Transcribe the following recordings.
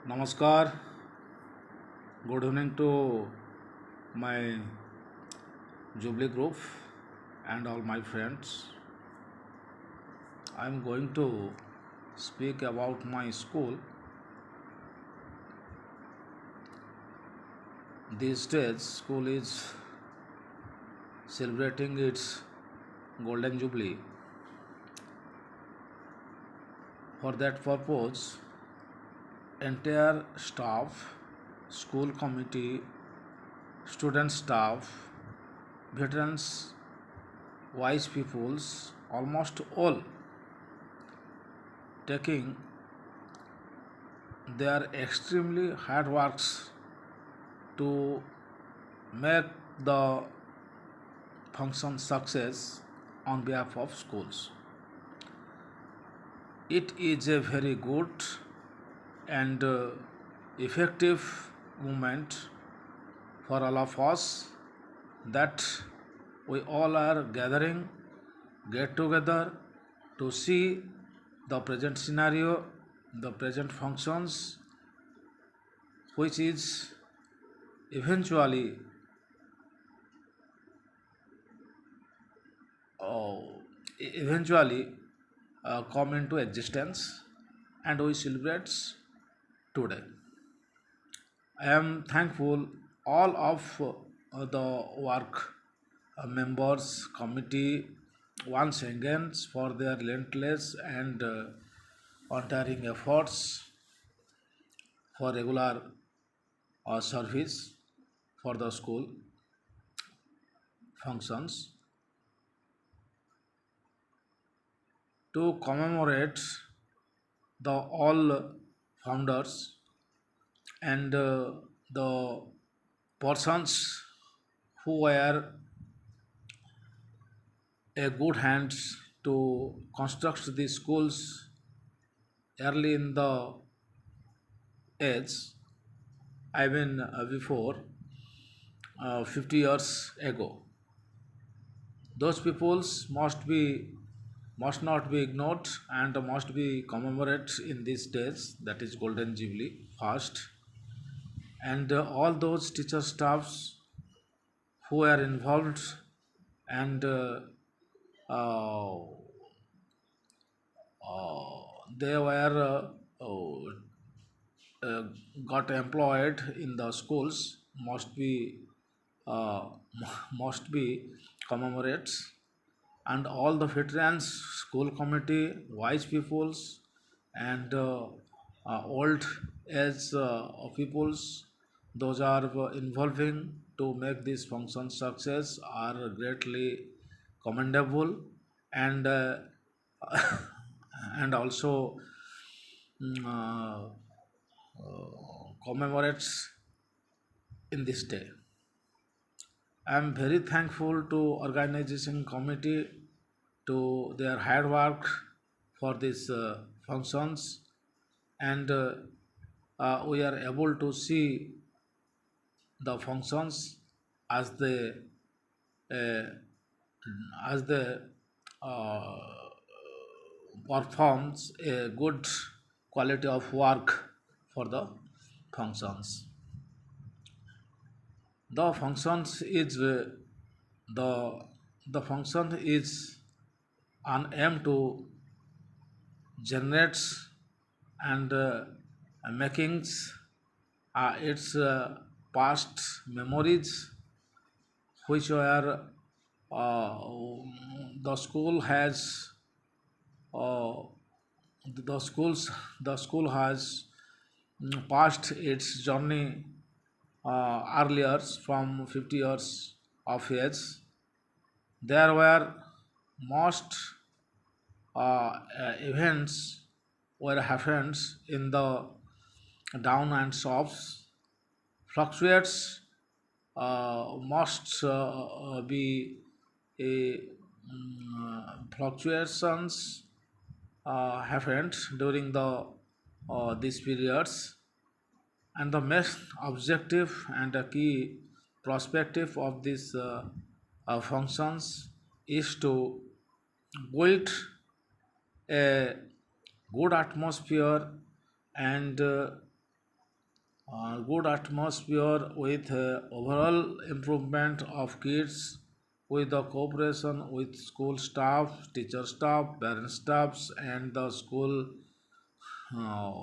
Namaskar, good evening to my Jubilee group and all my friends. I'm going to speak about my school. These days, school is celebrating its Golden Jubilee. For that purpose, entire staff, school committee, student staff, veterans, wise peoples, almost all taking their extremely hard works to make the function success on behalf of schools. It is a very good and effective movement for all of us that we all are gathering, get together to see the present scenario, the present functions, which is eventually uh, come into existence and we celebrate today. I am thankful all of the work members committee once again for their relentless and untiring efforts for regular service for the school functions to commemorate the all founders and the persons who were a good hands to construct the schools early in the age. I mean before 50 years ago. Those peoples must not be ignored and must be commemorated in these days, that is Golden Jubilee first, and all those teacher staffs who are involved and uh, they were uh, got employed in the schools uh, must be commemorates, and all the veterans, school committee, wise peoples, and old age peoples, those are involving to make this function success are greatly commendable and and also commemorates in this day. I am very thankful to organization committee to their hard work for these functions, and we are able to see the functions as they uh, as they performs a good quality of work for the functions. The functions is the the function is an aim to generates and makings its past memories which were uh, the school has uh, the school has passed its journey earlier from 50 years of age. There were most events were happens in the down and ups fluctuates must be a fluctuations happened during the these periods, and the main objective and the key perspective of these functions is to build a good atmosphere and good atmosphere with overall improvement of kids with the cooperation with school staff, teacher staff, parent staffs, and the school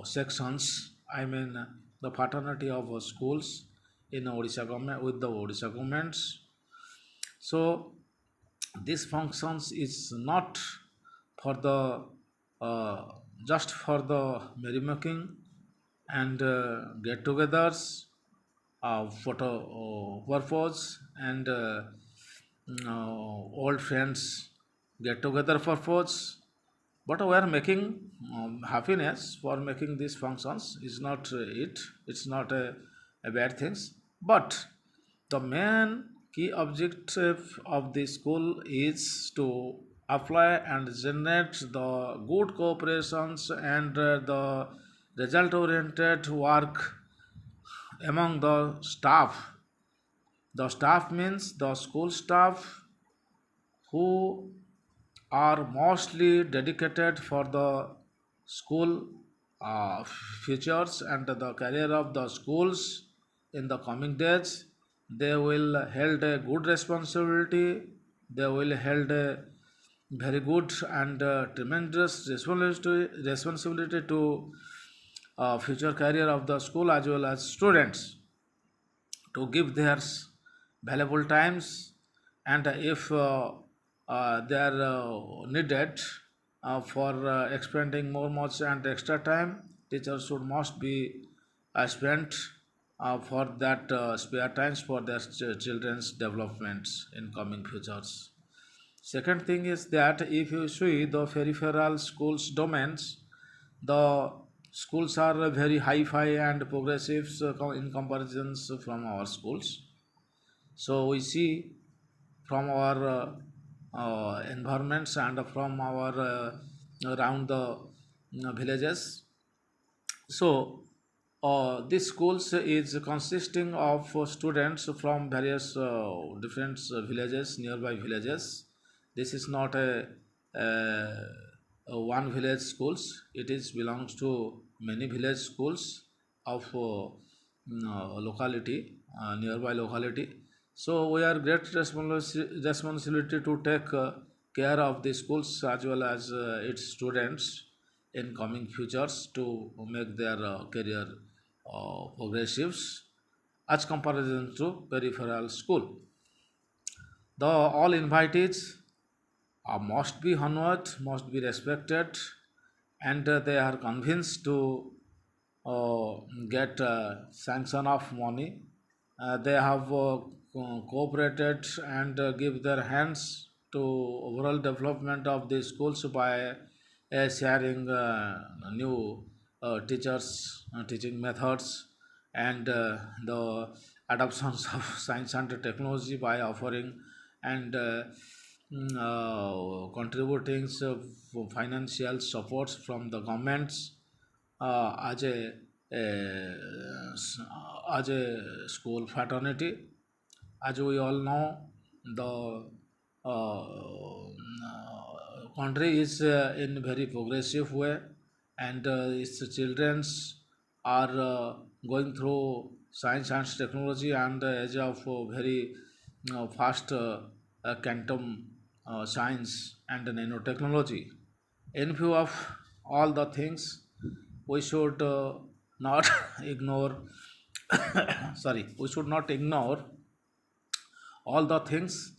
sections. I mean, the fraternity of schools in Odisha government with the Odisha governments. So this functions is not for the uh, just for the merrymaking and get-togethers, photo purpose, and old friends get together purpose. But we are making happiness for making these functions is not it. It's not a bad things. But the main key objective of the school is to apply and generate the good cooperations and the result oriented work among the staff. The staff means the school staff who are mostly dedicated for the school futures and the career of the schools in the coming days. They will held a good responsibility. They will held a very good and tremendous responsibility to future career of the school as well as students to give their valuable times, and if they are needed for expending more much and extra time, teachers should must be spent for that spare times for their children's developments in coming futures. Second thing is that if you see the peripheral schools domains, the schools are very hi-fi and progressive in comparisons from our schools. So we see from our environments and from our around the villages. So this schools is consisting of students from various different villages, nearby villages. This is not a one village schools. It is belongs to many village schools of locality, nearby locality. So we are great responsibility to take care of the schools as well as its students in coming futures to make their career progressives as comparison to peripheral school. The all invitees must be honored, must be respected, and they are convinced to uh, get sanction of money. They have cooperated and give their hands to overall development of the schools by sharing new teachers, teaching methods, and the adoptions of science and technology by offering and contributing financial supports from the governments as as a school fraternity. As we all know, the country is in very progressive way, and its childrens are going through science and technology and the age of very fast quantum science and nanotechnology. In view of all the things, we should not ignore sorry, we should not ignore all the things,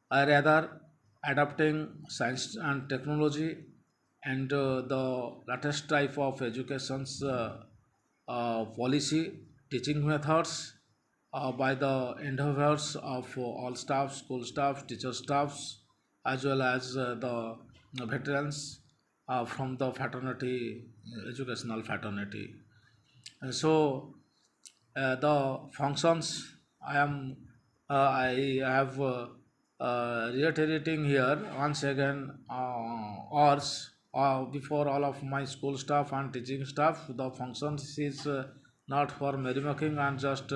rather adapting science and technology and the latest type of education's policy, teaching methods by the endeavors of all staff, school staff, teacher staffs, as well as the veterans from the fraternity, educational fraternity. And so the functions I have reiterating here once again, ours before all of my school staff and teaching staff, the functions is not for merrymaking and just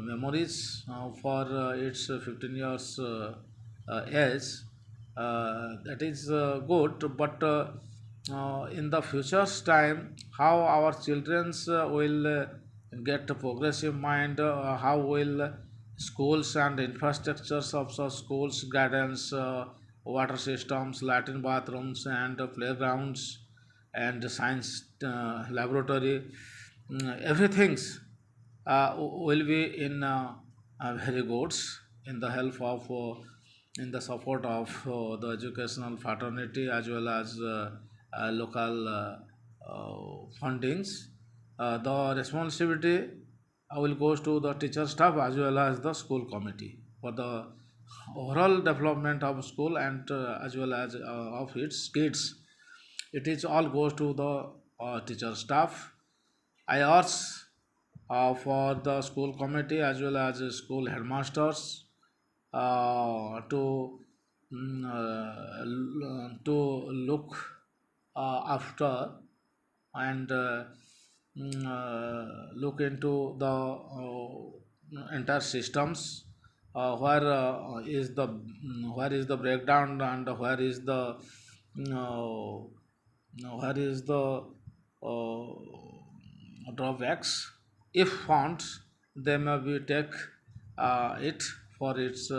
memories for its 15 years age. That is good, but in the future's time how our childrens will get a progressive mind, how will schools and infrastructures of the schools, gardens, water systems, latrine bathrooms, and playgrounds, and science laboratory, everything's will be in very good in the help of in the support of the educational fraternity as well as local fundings. The responsibility will goes to the teacher staff as well as the school committee for the overall development of school and as well as of its kids. It is all goes to the teacher staff. I urge for the school committee as well as school headmasters to to look after and look into the entire systems, where is the breakdown and where is the drawbacks. If found, they may be take it for its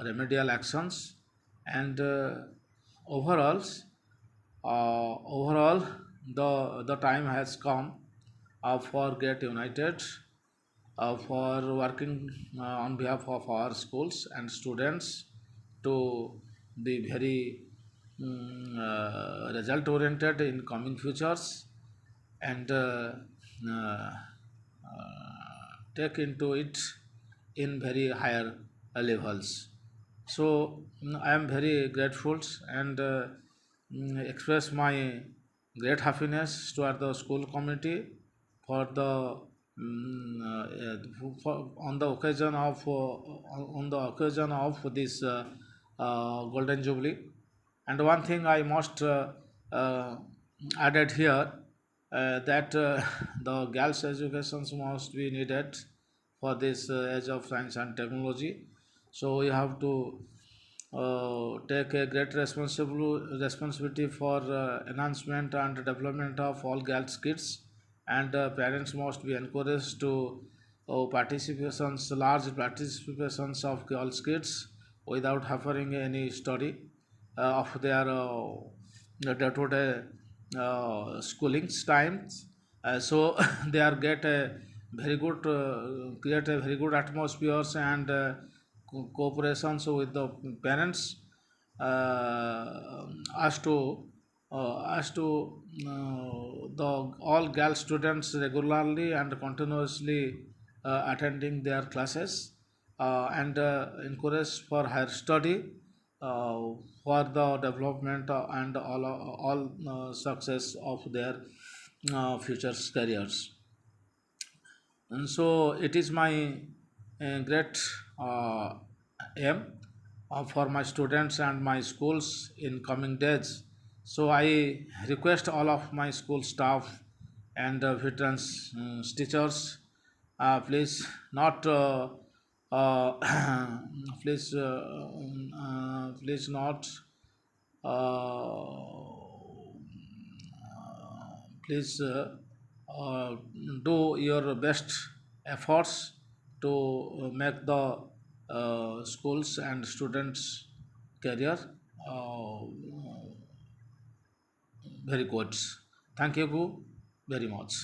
remedial actions, and overall the time has come for get united, for working on behalf of our schools and students to be very result oriented in coming futures, and uh, take into it in very higher levels. So I am very grateful and express my great happiness toward the school committee for the on the occasion of this golden jubilee. And one thing I must uh, added here, that the girls' education must be needed for this age of science and technology. So we have to take a great responsibility for enhancement and development of all girls kids, and parents must be encouraged to large participations of girls kids without having any study of their day-to-day schooling's times. So they are get a very good create a very good atmospheres and cooperations with the parents, as to the all girl students regularly and continuously attending their classes, and encourage for higher study uh, for the development and all success of their future careers. And so it is my great aim for my students and my schools in coming days. So I request all of my school staff and veterans teachers, please not please please not uh, please do your best efforts to make the schools and students career uh, very good. Thank you very much.